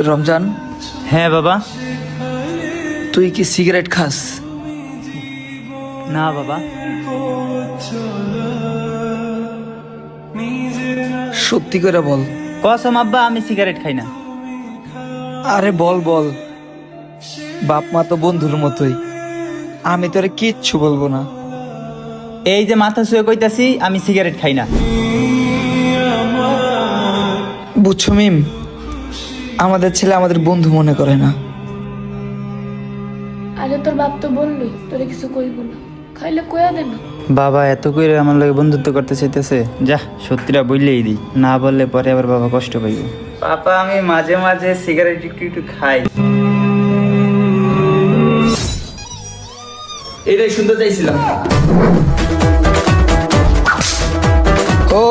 রমজান, হ্যাঁ বাবা। তুই কি সিগারেট খাস? না বাবা। সত্যি করে বল। কসম আব্বা, আমি সিগারেট খাই না। আরে বল বল, বাপ মা তো বন্ধুর মতোই, আমি তোরে কিচ্ছু বলবো না। এই যে মাথা শুয়ে কইতাছি, আমি সিগারেট খাই না। বুঝছো মিম, আমাদের ছেলে আমাদের বন্ধু মনে করে না। আরে তোর বাপ তো বললই তোরে কিছু কইব না, খাইলে কয়া দে না। বাবা এত করে আমার লগে বন্ধুত্ব করতে চাইতেছে, যা সত্যিটা বললেই দিই, না বললে পরে আবার বাবা কষ্ট পাইবে। পাপা, আমি মাঝে মাঝে সিগারেট একটু একটু খাই। এটাই শুনতে চাইছিলাম। ও